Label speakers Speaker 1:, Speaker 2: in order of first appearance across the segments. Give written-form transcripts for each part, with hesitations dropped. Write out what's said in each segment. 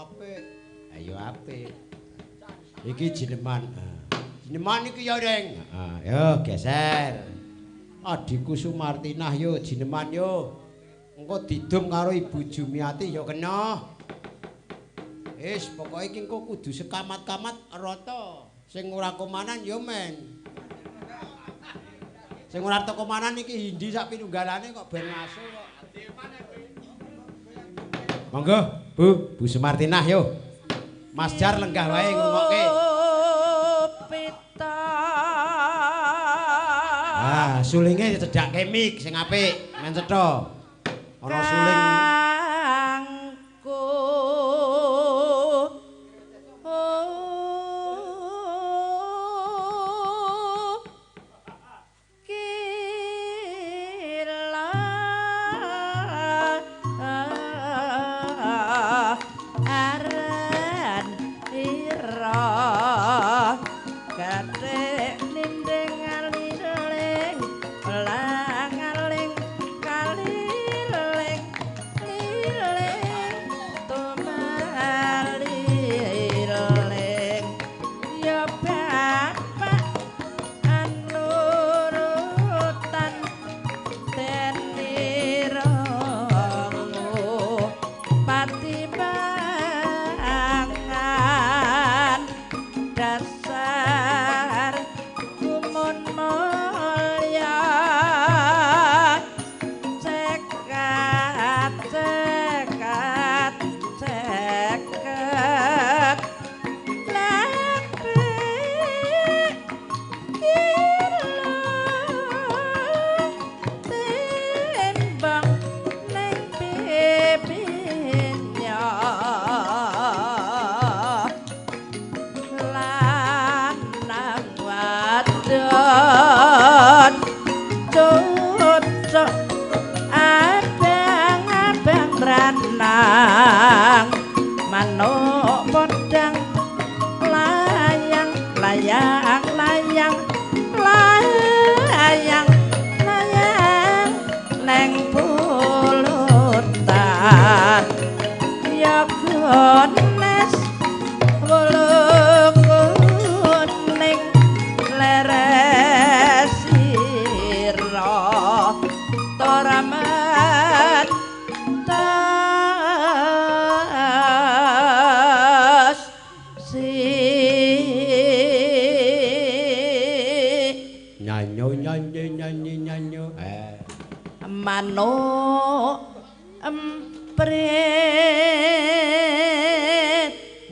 Speaker 1: apik. Ayo apik. Iki jineman. Jineman iki ya, Reng. Yo geser. Adikku Sumartinah yo jineman yo. Engko didum karo Ibu Jumiati ya kena. Wis pokoke iki engko kudu sekamat-kamat rata. Sing ora komanan ya men. Sing ora rata komanan iki Hindi sak pinunggalane kok ben ngaso kok. Monggo, Bu Sumartinah yo. Mas Jar lenggah wae ngrungokke. Sulinge cedak kemik sing apik, men cetha. Ana suling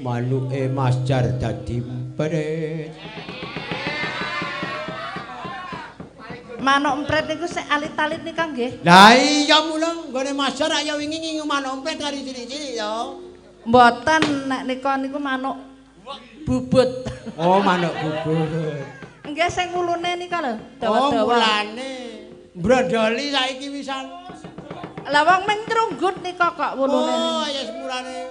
Speaker 1: manuke Mas Jar dadi emprit.
Speaker 2: Manuk emprit niku sik alit-alit nika nggih.
Speaker 1: Lah iya mula nggone Mas Jar ya wingi ngingu manuk emprit kari cilik-cilik ya.
Speaker 2: Mboten nek nika niku manuk bubut.
Speaker 1: Oh, manuk bubut.
Speaker 2: Nggih sing ulune nika lho, dawa-dawa.
Speaker 1: Oh, mulane brondoli saiki wisan.
Speaker 2: Lah wong men trunggut nika kok wulune.
Speaker 1: Oh, ya semulane.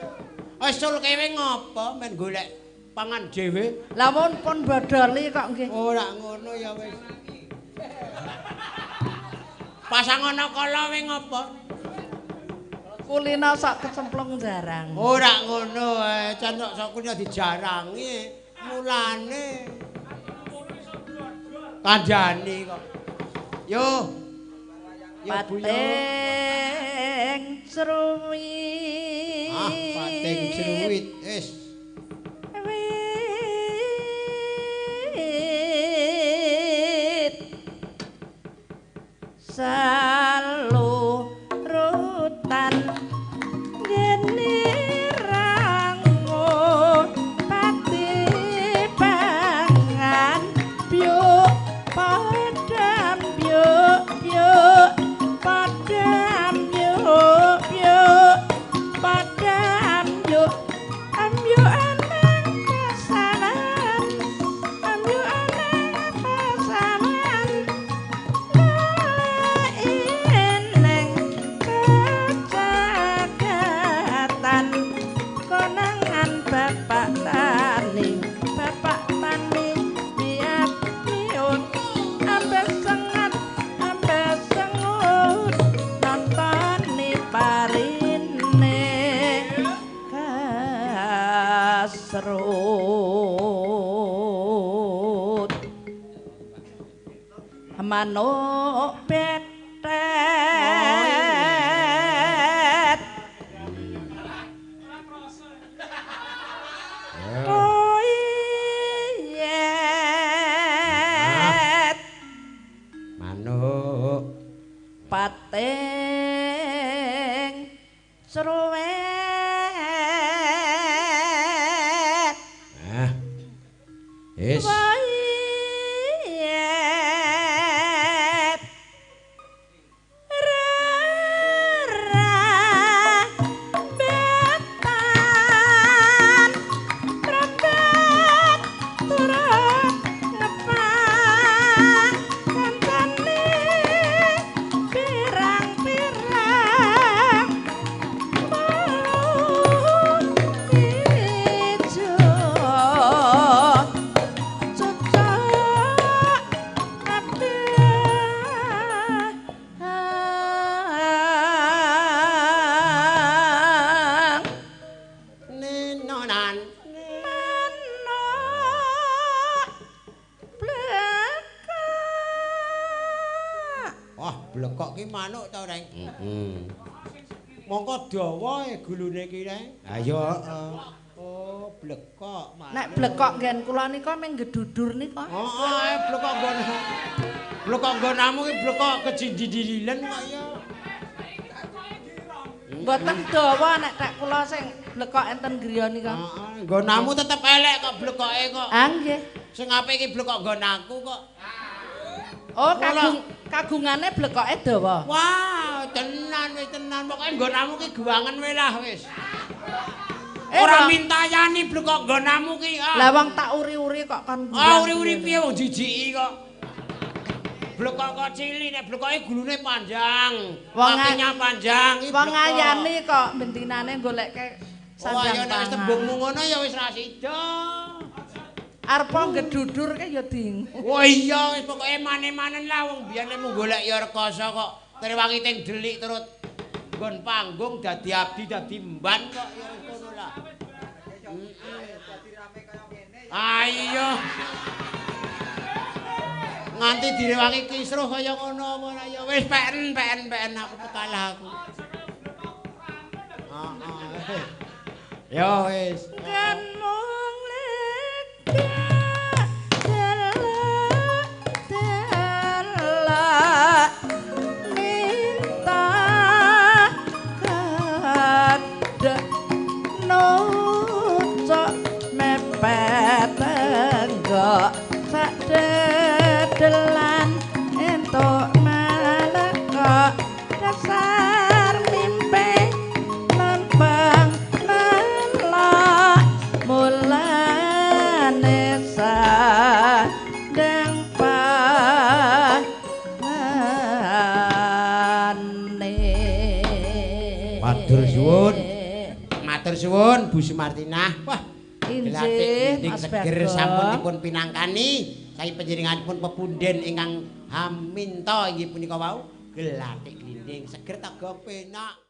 Speaker 1: Wis sul kewe ngopo men golek pangan dhewe.
Speaker 2: Lah pun brodoli kok nggih.
Speaker 1: Ora ngono ya wis. Pasang ana kala we ngopo?
Speaker 2: Kulina sak kecemplung jarang.
Speaker 1: Ora ngono ae, cantuk sak kulina dijarangi. Mulane kandhani kok. Yo. Yo
Speaker 2: Pating Cruwit.
Speaker 1: Pating Cruwit wis.
Speaker 2: Salurutan geni rango pati pangan byuk padam byuk padam byuk padam byuk serut manuk petet koyet
Speaker 1: manuk
Speaker 2: pating ceruwet
Speaker 1: wis blekok ki manuk ta Reng? Mongko dawa gulune ki Reng. Ha ya oh blekok manuk.
Speaker 2: Nek blekok nggen kula nika mung gedudur nika.
Speaker 1: Heeh, blekok nggon. Blekok nggonamu ki blekok kejindililen kok ya.
Speaker 2: Mboten dawa nek tak kula sing blekok enten griya nika.
Speaker 1: Heeh, nggonamu tetep elek kok blekoke kok.
Speaker 2: Ah nggih.
Speaker 1: Sing apik iki blekok nggonanku kok.
Speaker 2: Oh, kagungane blekoke dawa.
Speaker 1: Wah, tenan wis tenan. Pokoke nggonamu ki guwangen wae lah wis. Ora mintayani blekok nggonamu ki.
Speaker 2: Lah wong tak uri-uri kok kon.
Speaker 1: Ah, uri-uri piye wong jijiki kok. Blekok kok cilik nek blekoke gulune panjang. Kakinya panjang.
Speaker 2: Wong ngayani kok bentinane goleke sandang.
Speaker 1: Wah, ya nek wis tembungmu ngono ya wis ra sida.
Speaker 2: Arpa gedudur ke ya ding.
Speaker 1: Wah iya wis pokoke mane-manen lah wong biyen mung golek ya rekoso kok. Trewangi teng delik terus nggon panggung dadi abdi dadi mban kok ya ngono lah. Ah iya. Nganti direwangi kisruh kaya ngono ya wis peken aku kalah aku. Heeh. Ya wis.
Speaker 2: Kan mung dedelan entuk maleka dasar mimpi lempeng melok mulane sadeng pangane
Speaker 1: matur suwun Bu Sumartinah. Wah
Speaker 2: inggih Mas
Speaker 1: seger sampun dipun pinangkani saking panjenenganipun pepunden ingkang haminta inggih punika wau gelatik glinding seger tega penak.